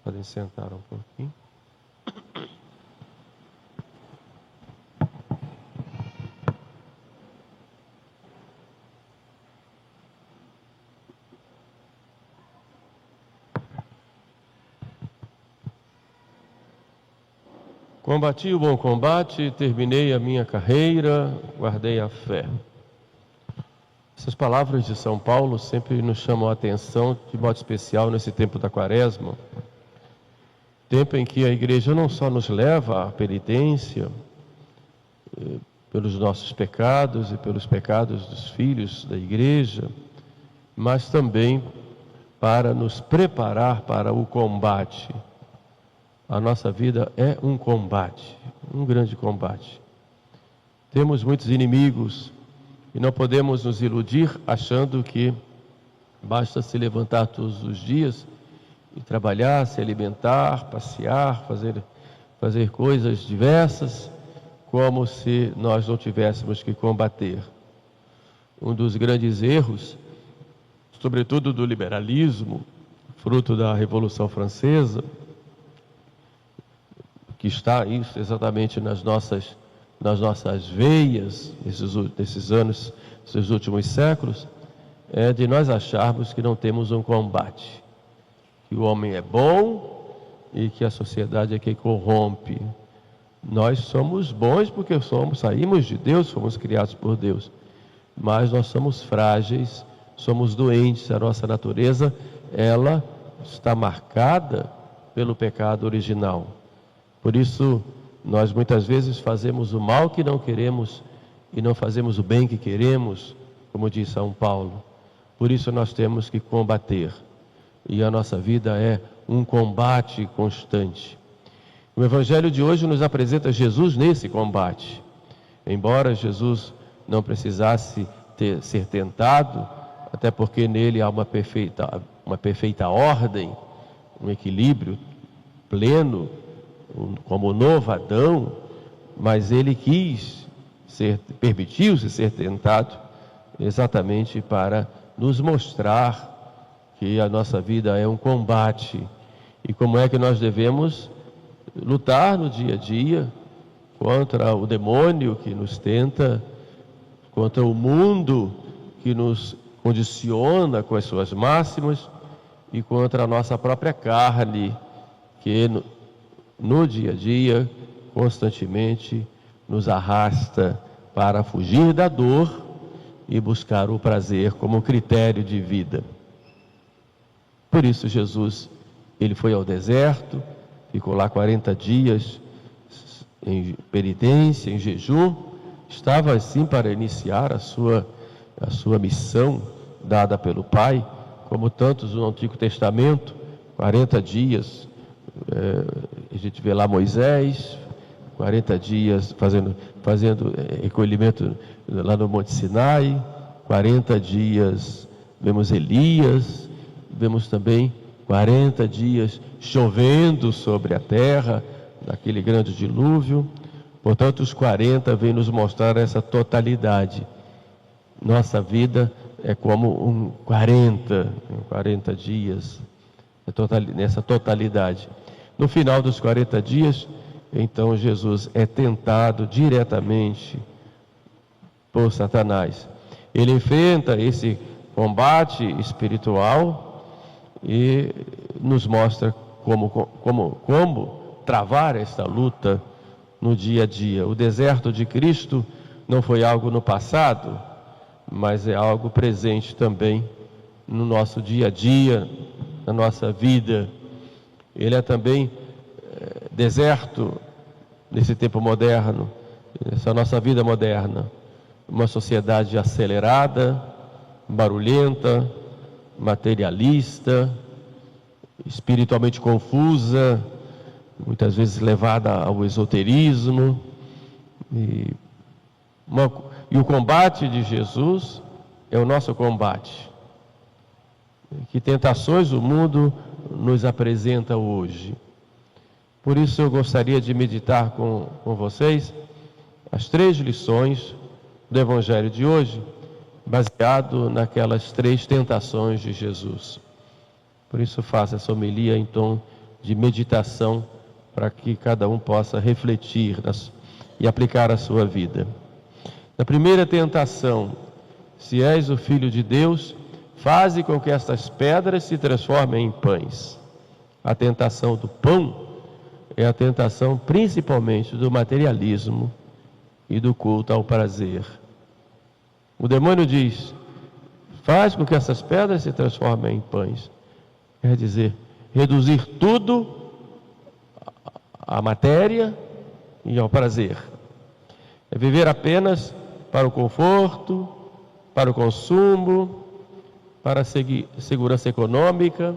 Podem sentar um pouquinho. Combati o bom combate, terminei a minha carreira, guardei a fé. Essas palavras de São Paulo sempre nos chamam a atenção, de modo especial nesse tempo da Quaresma, tempo em que a Igreja não só nos leva à penitência pelos nossos pecados e pelos pecados dos filhos da Igreja, mas também para nos preparar para o combate. A nossa vida é um combate, um grande combate. Temos muitos inimigos e não podemos nos iludir achando que basta se levantar todos os dias e trabalhar, se alimentar, passear, fazer coisas diversas, como se nós não tivéssemos que combater. Um dos grandes erros, sobretudo do liberalismo, fruto da Revolução Francesa, que está isso exatamente nas nossas veias, esses últimos séculos, é de nós acharmos que não temos um combate, que o homem é bom e que a sociedade é quem corrompe. Nós somos bons porque saímos de Deus, fomos criados por Deus, mas nós somos frágeis, somos doentes, a nossa natureza, ela está marcada pelo pecado original. Por isso, nós muitas vezes fazemos o mal que não queremos e não fazemos o bem que queremos, como diz São Paulo. Por isso nós temos que combater. E a nossa vida é um combate constante. O Evangelho de hoje nos apresenta Jesus nesse combate. Embora Jesus não precisasse ser tentado, até porque nele há uma perfeita ordem, um equilíbrio pleno, como o novo Adão, mas ele permitiu-se ser tentado exatamente para nos mostrar que a nossa vida é um combate e como é que nós devemos lutar no dia a dia contra o demônio que nos tenta, contra o mundo que nos condiciona com as suas máximas e contra a nossa própria carne que no dia a dia, constantemente, nos arrasta para fugir da dor e buscar o prazer como critério de vida. Por isso Jesus, ele foi ao deserto, ficou lá 40 dias em penitência, em jejum, estava assim para iniciar a sua missão dada pelo Pai, como tantos no Antigo Testamento, 40 dias, a gente vê lá Moisés, 40 dias fazendo recolhimento lá no Monte Sinai, 40 dias vemos Elias, vemos também 40 dias chovendo sobre a terra, naquele grande dilúvio. Portanto, os 40 vêm nos mostrar essa totalidade. Nossa vida é como 40 dias, nessa totalidade. No final dos 40 dias, então Jesus é tentado diretamente por Satanás. Ele enfrenta esse combate espiritual e nos mostra como travar esta luta no dia a dia. O deserto de Cristo não foi algo no passado, mas é algo presente também no nosso dia a dia, na nossa vida. Ele é também deserto nesse tempo moderno, nessa nossa vida moderna. Uma sociedade acelerada, barulhenta, materialista, espiritualmente confusa, muitas vezes levada ao esoterismo. E o combate de Jesus é o nosso combate. Que tentações o mundo nos apresenta hoje. Por isso eu gostaria de meditar com vocês as 3 lições do Evangelho de hoje, baseado naquelas 3 tentações de Jesus. Por isso faço essa homilia em tom de meditação para que cada um possa refletir e aplicar a sua vida. Na primeira tentação, se és o Filho de Deus, faze com que estas pedras se transformem em pães. A tentação do pão é a tentação principalmente do materialismo e do culto ao prazer. O demônio diz: faz com que essas pedras se transformem em pães. Quer dizer, reduzir tudo à matéria e ao prazer. É viver apenas para o conforto, para o consumo, para a segurança econômica.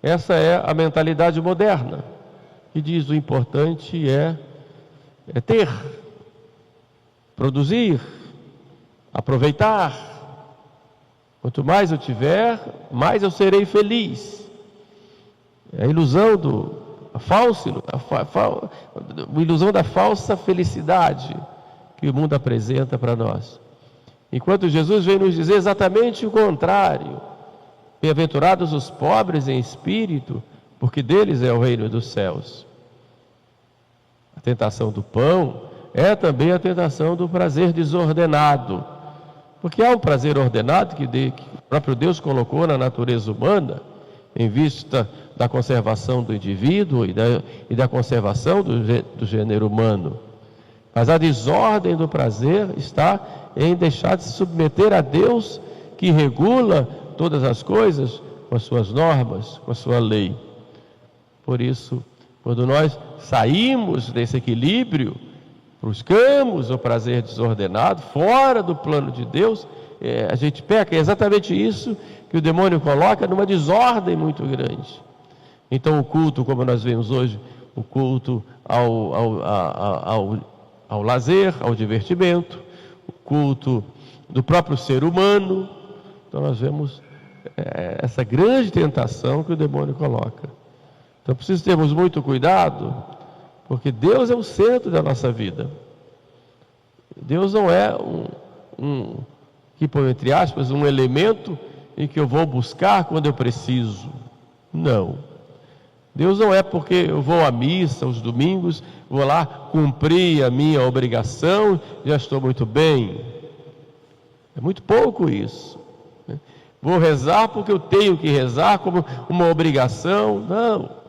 Essa é a mentalidade moderna, que diz: o importante é ter, produzir, aproveitar. Quanto mais eu tiver, mais eu serei feliz. É a ilusão a ilusão da falsa felicidade que o mundo apresenta para nós. Enquanto Jesus vem nos dizer exatamente o contrário: bem-aventurados os pobres em espírito, porque deles é o reino dos céus. A tentação do pão é também a tentação do prazer desordenado, porque há um prazer ordenado que o próprio Deus colocou na natureza humana, em vista da conservação do indivíduo e da conservação do gênero humano. Mas a desordem do prazer está em deixar de se submeter a Deus, que regula todas as coisas com as suas normas, com a sua lei. Por isso, quando nós saímos desse equilíbrio, buscamos o prazer desordenado, fora do plano de Deus, a gente peca. É exatamente isso que o demônio coloca, numa desordem muito grande. Então o culto, como nós vemos hoje, o culto ao lazer, ao divertimento, o culto do próprio ser humano. Então nós vemos essa grande tentação que o demônio coloca. Então preciso termos muito cuidado, porque Deus é o centro da nossa vida. Deus não é que põe entre aspas, um elemento em que eu vou buscar quando eu preciso. Não. Deus não é porque eu vou à missa aos domingos, vou lá cumprir a minha obrigação, já estou muito bem. É muito pouco isso. Vou rezar porque eu tenho que rezar como uma obrigação. Não.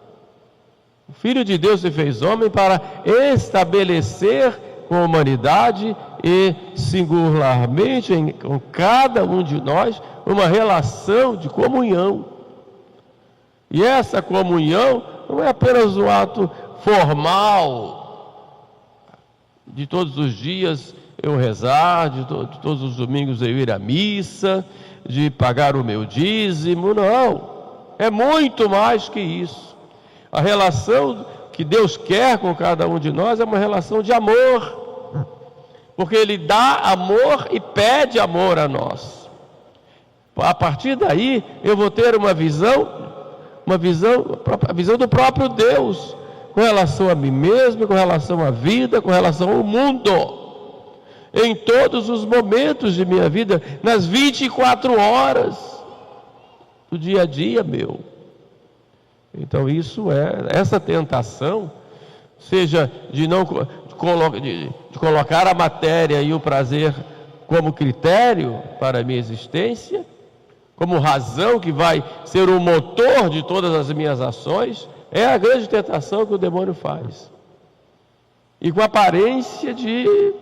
O Filho de Deus se fez homem para estabelecer com a humanidade e singularmente com cada um de nós uma relação de comunhão. E essa comunhão não é apenas um ato formal de todos os dias eu rezar, de todos os domingos eu ir à missa, de pagar o meu dízimo. Não, é muito mais que isso. A relação que Deus quer com cada um de nós é uma relação de amor, porque Ele dá amor e pede amor a nós. A partir daí eu vou ter a visão do próprio Deus, com relação a mim mesmo, com relação à vida, com relação ao mundo, em todos os momentos de minha vida, nas 24 horas do dia a dia meu. Então essa tentação, seja de colocar a matéria e o prazer como critério para a minha existência, como razão que vai ser o motor de todas as minhas ações, é a grande tentação que o demônio faz. E com aparência de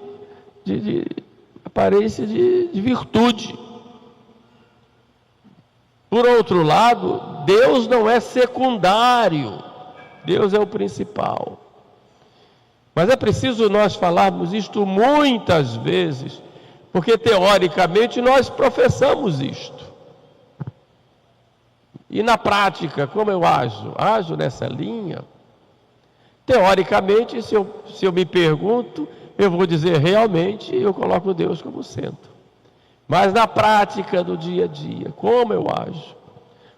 virtude. Por outro lado, Deus não é secundário, Deus é o principal. Mas é preciso nós falarmos isto muitas vezes, porque teoricamente nós professamos isto. E na prática, como eu ajo? Ajo nessa linha. Teoricamente, se eu me pergunto, eu vou dizer realmente, eu coloco Deus como centro. Mas na prática do dia a dia, como eu ajo?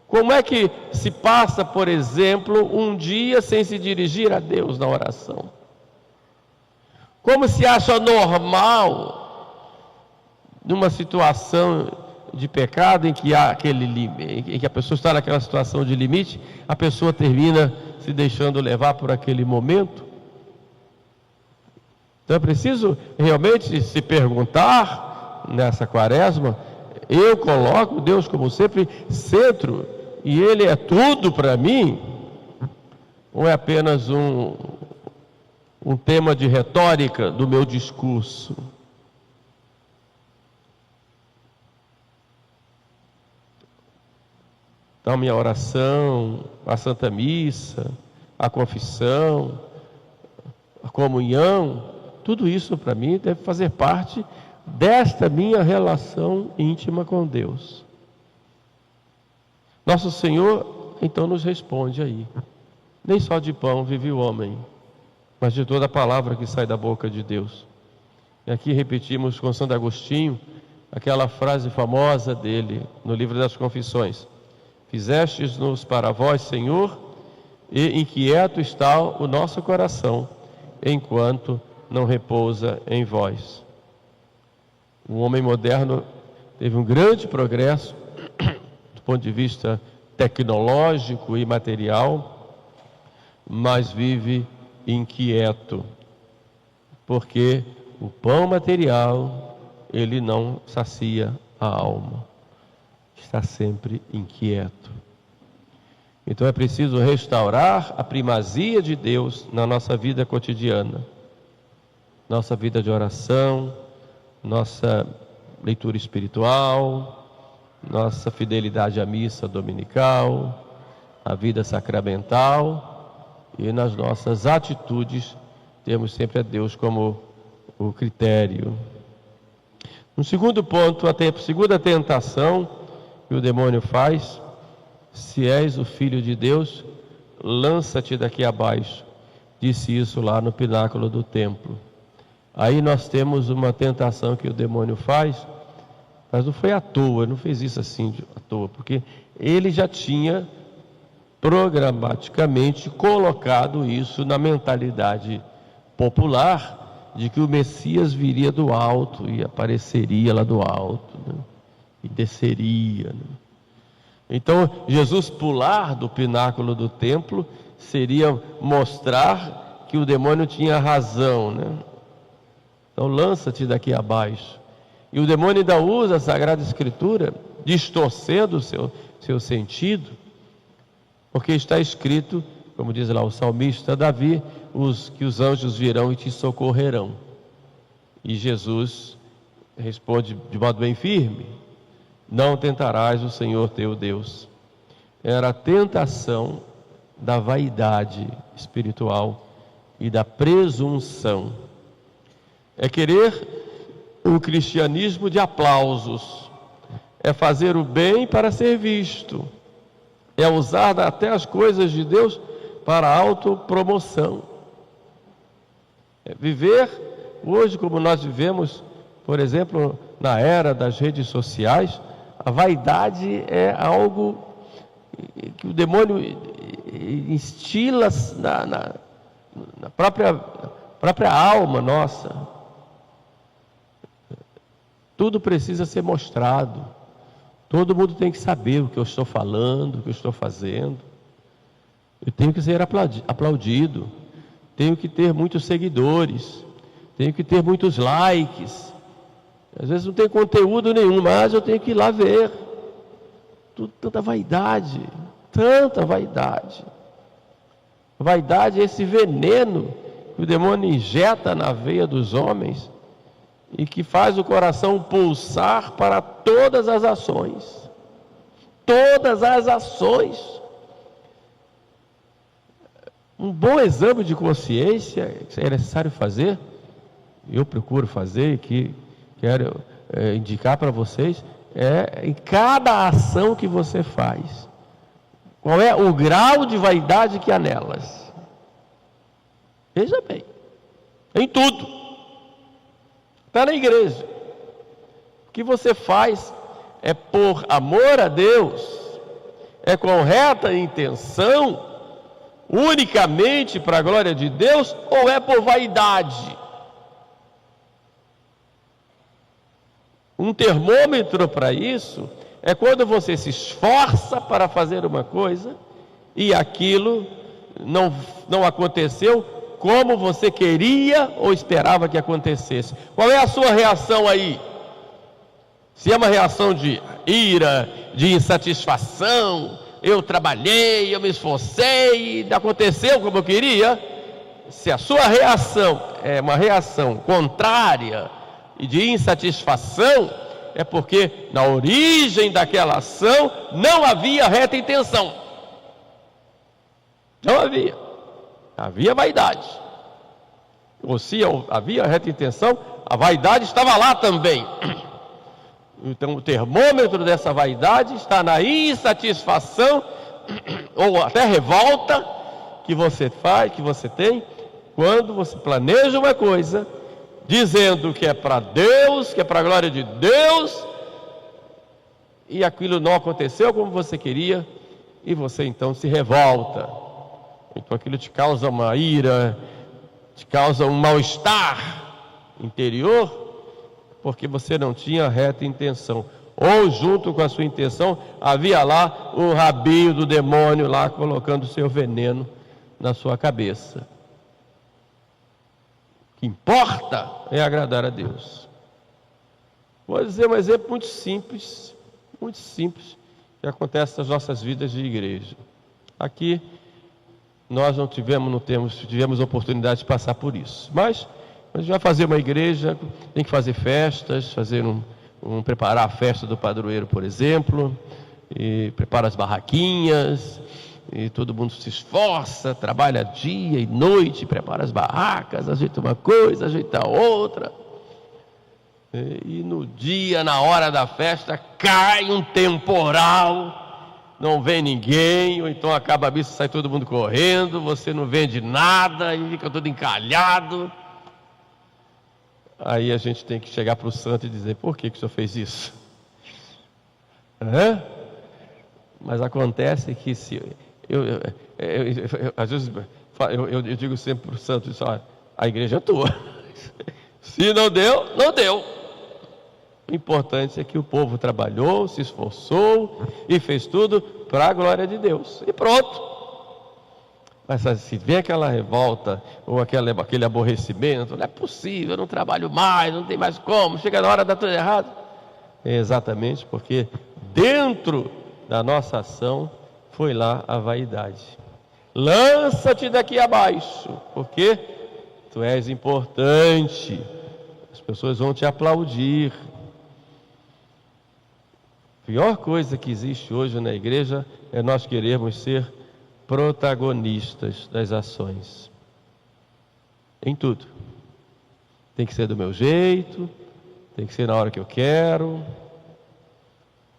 Como é que se passa, por exemplo, um dia sem se dirigir a Deus na oração? Como se acha normal, numa situação de pecado em que há em que a pessoa está naquela situação de limite, a pessoa termina se deixando levar por aquele momento. Então é preciso realmente se perguntar nessa quaresma: eu coloco Deus como sempre centro e Ele é tudo para mim? Ou é apenas um tema de retórica do meu discurso? Então, minha oração, a Santa Missa, a confissão, a comunhão, tudo isso para mim deve fazer parte desta minha relação íntima com Deus. Nosso Senhor, então, nos responde aí: nem só de pão vive o homem, mas de toda a palavra que sai da boca de Deus. E aqui repetimos com Santo Agostinho aquela frase famosa dele no livro das Confissões: fizestes-nos para vós, Senhor, e inquieto está o nosso coração, enquanto não repousa em vós. O homem moderno teve um grande progresso do ponto de vista tecnológico e material, mas vive inquieto, porque o pão material, ele não sacia a alma, está sempre inquieto. Então é preciso restaurar a primazia de Deus na nossa vida cotidiana, nossa vida de oração, nossa leitura espiritual, nossa fidelidade à missa dominical, a vida sacramental, e nas nossas atitudes temos sempre a Deus como o critério. No segundo ponto, a segunda tentação que o demônio faz: se és o Filho de Deus, lança-te daqui abaixo. Disse isso lá no pináculo do templo. Aí nós temos uma tentação que o demônio faz, mas não foi à toa, não fez isso assim à toa, porque ele já tinha programaticamente colocado isso na mentalidade popular, de que o Messias viria do alto e apareceria lá do alto, né? E desceria, né? Então, Jesus pular do pináculo do templo seria mostrar que o demônio tinha razão, né? Então, lança-te daqui abaixo. E o demônio ainda usa a Sagrada Escritura, distorcendo o seu sentido, porque está escrito, como diz lá o salmista Davi, que os anjos virão e te socorrerão. E Jesus responde de modo bem firme: não tentarás o Senhor teu Deus. Era a tentação da vaidade espiritual e da presunção. É querer um cristianismo de aplausos, é fazer o bem para ser visto, é usar até as coisas de Deus para autopromoção. É viver hoje como nós vivemos, por exemplo, na era das redes sociais. A vaidade é algo que o demônio instila na própria alma nossa. Tudo precisa ser mostrado. Todo mundo tem que saber o que eu estou falando, o que eu estou fazendo. Eu tenho que ser aplaudido. Tenho que ter muitos seguidores. Tenho que ter muitos likes. Às vezes não tem conteúdo nenhum, mas eu tenho que ir lá ver. Tanta vaidade, tanta vaidade. Vaidade é esse veneno que o demônio injeta na veia dos homens e que faz o coração pulsar para todas as ações. Todas as ações. Um bom exame de consciência que é necessário fazer, eu procuro fazer e que quero indicar para vocês, em cada ação que você faz, qual é o grau de vaidade que há nelas. Veja bem, em tudo, até na igreja. O que você faz é por amor a Deus, é com reta intenção, unicamente para a glória de Deus, ou é por vaidade? Um termômetro para isso é quando você se esforça para fazer uma coisa e aquilo não aconteceu como você queria ou esperava que acontecesse. Qual é a sua reação aí? Se é uma reação de ira, de insatisfação, eu trabalhei, eu me esforcei, e aconteceu como eu queria. Se a sua reação é uma reação contrária e de insatisfação, é porque na origem daquela ação não havia reta intenção. Não havia. Havia vaidade. Ou se havia reta intenção, a vaidade estava lá também. Então o termômetro dessa vaidade está na insatisfação ou até revolta que você faz, que você tem, quando você planeja uma coisa, dizendo que é para Deus, que é para a glória de Deus, e aquilo não aconteceu como você queria, e você então se revolta. Então aquilo te causa uma ira, te causa um mal-estar interior, porque você não tinha reta intenção. Ou junto com a sua intenção, havia lá um rabinho do demônio lá colocando o seu veneno na sua cabeça. O que importa é agradar a Deus. Vou dizer um exemplo muito simples, que acontece nas nossas vidas de igreja. Aqui nós tivemos oportunidade de passar por isso. Mas a gente vai fazer uma igreja, tem que fazer festas, preparar a festa do padroeiro, por exemplo, e prepara as barraquinhas, e todo mundo se esforça, trabalha dia e noite, prepara as barracas, ajeita uma coisa, ajeita outra. E no dia, na hora da festa, cai um temporal, não vem ninguém, ou então acaba a missa, sai todo mundo correndo, você não vende nada e fica todo encalhado. Aí a gente tem que chegar para o santo e dizer: por que o senhor fez isso? Mas acontece que às vezes eu digo sempre para o santo: a igreja é tua. Se não deu, não deu. O importante é que o povo trabalhou, se esforçou e fez tudo para a glória de Deus. E pronto. Mas se vem aquela revolta ou aquele aborrecimento, não é possível, eu não trabalho mais, não tem mais como, chega na hora dá tudo errado. É exatamente porque dentro da nossa ação foi lá a vaidade. Lança-te daqui abaixo, porque tu és importante, as pessoas vão te aplaudir. A pior coisa que existe hoje na igreja é nós querermos ser protagonistas das ações. Em tudo. Tem que ser do meu jeito, tem que ser na hora que eu quero.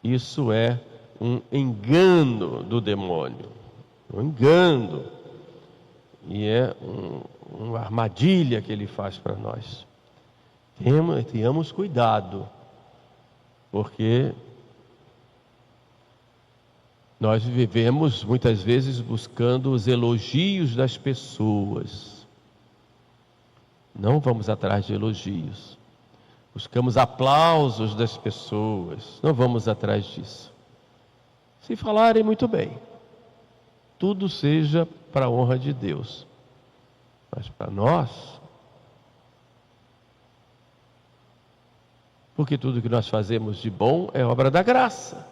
Isso é um engano do demônio. Um engano. E é uma armadilha que ele faz para nós. Tenhamos cuidado, porque nós vivemos muitas vezes buscando os elogios das pessoas. Não vamos atrás de elogios. Buscamos aplausos das pessoas. Não vamos atrás disso. Se falarem, muito bem. Tudo seja para a honra de Deus. Mas para nós, porque tudo que nós fazemos de bom é obra da graça.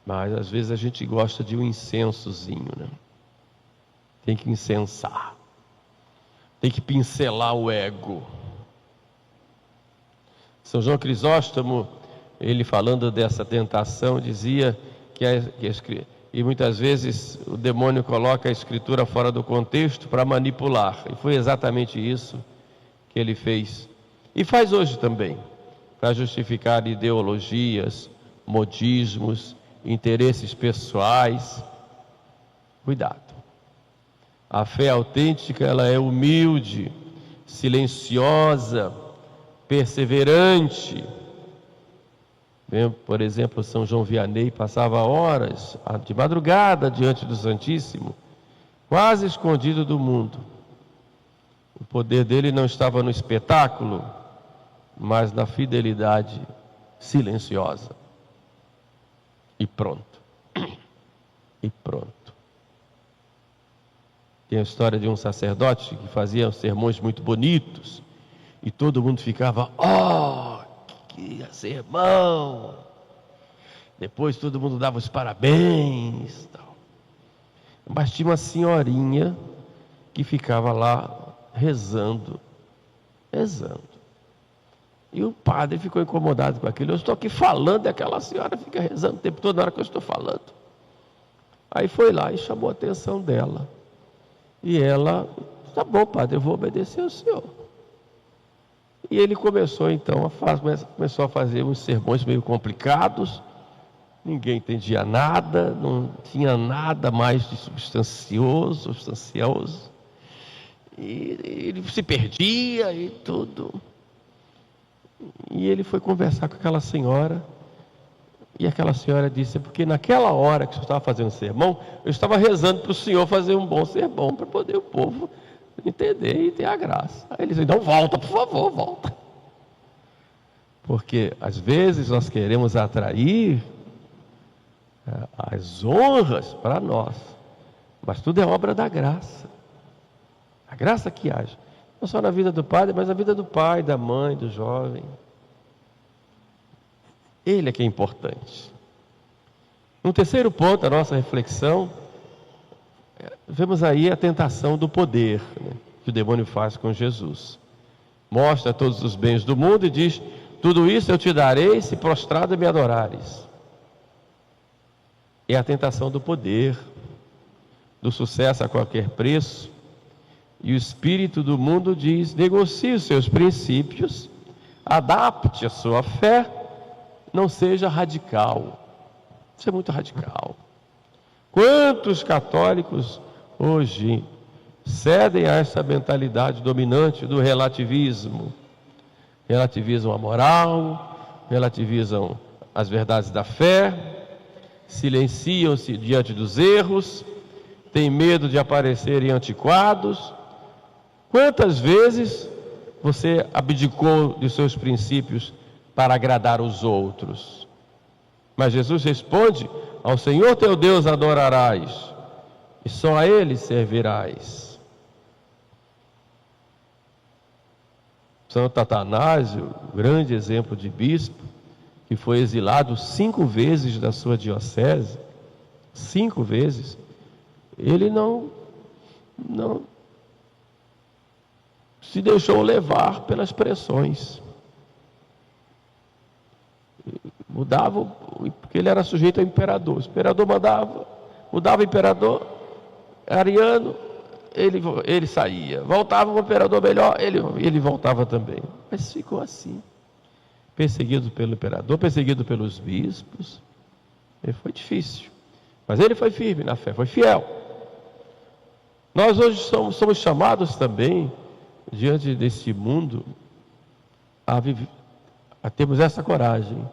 Mas às vezes a gente gosta de um incensozinho, né? Tem que incensar. Tem que pincelar o ego. São João Crisóstomo, ele falando dessa tentação, dizia e muitas vezes o demônio coloca a escritura fora do contexto para manipular. E foi exatamente isso que ele fez. E faz hoje também, para justificar ideologias, modismos, interesses pessoais. Cuidado. A fé autêntica, ela é humilde, silenciosa, perseverante. Por exemplo, São João Vianney passava horas de madrugada diante do Santíssimo, quase escondido do mundo. O poder dele não estava no espetáculo, mas na fidelidade silenciosa. E pronto. E pronto. Tem a história de um sacerdote que fazia sermões muito bonitos e todo mundo ficava, que sermão! Depois todo mundo dava os parabéns, tal. Mas tinha uma senhorinha que ficava lá rezando. E o padre ficou incomodado com aquilo. Eu estou aqui falando e aquela senhora fica rezando o tempo todo na hora que eu estou falando. Aí foi lá e chamou a atenção dela. E ela, tá bom, padre, eu vou obedecer ao senhor. E ele começou então a fazer uns sermões meio complicados. Ninguém entendia nada, não tinha nada mais de substancioso. E ele se perdia e tudo. E ele foi conversar com aquela senhora. E aquela senhora disse, porque naquela hora que o senhor estava fazendo o sermão, eu estava rezando para o senhor fazer um bom sermão, para poder o povo entender e ter a graça. Aí ele disse, então volta, por favor, volta. Porque às vezes nós queremos atrair as honras para nós, mas tudo é obra da graça. A graça que age, não só na vida do padre, mas na vida do pai, da mãe, do jovem. Ele é que é importante. No terceiro ponto da nossa reflexão, vemos aí a tentação do poder, que o demônio faz com Jesus. Mostra todos os bens do mundo e diz, tudo isso eu te darei se prostrado me adorares. É a tentação do poder, do sucesso a qualquer preço. E o espírito do mundo diz, negocie os seus princípios, adapte a sua fé, não seja radical. Isso é muito radical. Quantos católicos hoje cedem a essa mentalidade dominante do relativismo? Relativizam a moral, relativizam as verdades da fé, silenciam-se diante dos erros, têm medo de aparecerem antiquados. Quantas vezes você abdicou de seus princípios para agradar os outros? Mas Jesus responde, ao Senhor teu Deus adorarás, e só a Ele servirás. Santo Atanásio, grande exemplo de bispo, que foi exilado 5 vezes da sua diocese, 5 vezes, ele não se deixou levar pelas pressões. Mudava, porque ele era sujeito ao imperador. O imperador mudava o imperador, Ariano, ele saía. Voltava um imperador melhor, ele voltava também. Mas ficou assim. Perseguido pelo imperador, perseguido pelos bispos. Foi difícil. Mas ele foi firme na fé, foi fiel. Nós hoje somos chamados também, diante desse mundo, a termos essa coragem,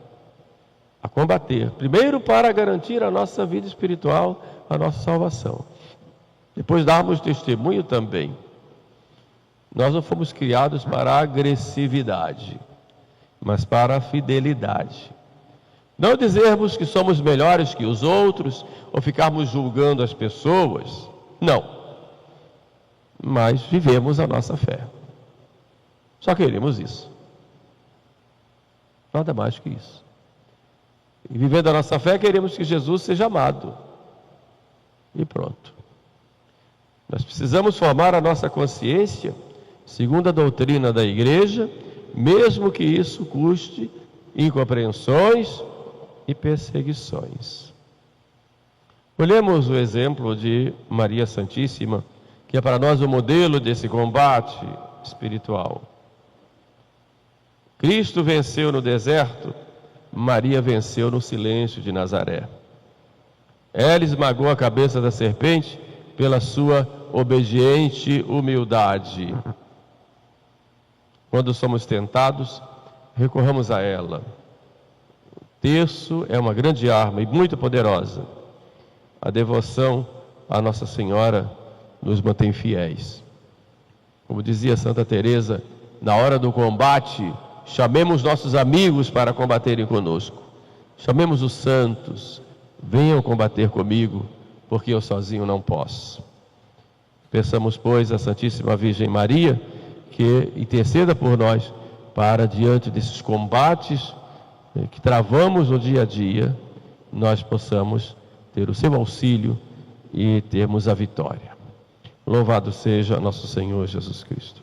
a combater. Primeiro para garantir a nossa vida espiritual, a nossa salvação. Depois darmos testemunho também. Nós não fomos criados para a agressividade, mas para a fidelidade. Não dizermos que somos melhores que os outros, ou ficarmos julgando as pessoas. Não. Mas vivemos a nossa fé. Só queremos isso. Nada mais que isso. E vivendo a nossa fé, queremos que Jesus seja amado. E pronto. Nós precisamos formar a nossa consciência, segundo a doutrina da igreja, mesmo que isso custe incompreensões e perseguições. Olhemos o exemplo de Maria Santíssima, que é para nós o modelo desse combate espiritual. Cristo venceu no deserto, Maria venceu no silêncio de Nazaré. Ela esmagou a cabeça da serpente pela sua obediente humildade. Quando somos tentados, recorramos a ela. O terço é uma grande arma e muito poderosa. A devoção à Nossa Senhora nos mantém fiéis. Como dizia Santa Teresa, na hora do combate, chamemos nossos amigos para combaterem conosco. Chamemos os santos, venham combater comigo, porque eu sozinho não posso. Peçamos, pois, à Santíssima Virgem Maria que interceda por nós para, diante desses combates que travamos no dia a dia, nós possamos ter o seu auxílio e termos a vitória. Louvado seja nosso Senhor Jesus Cristo.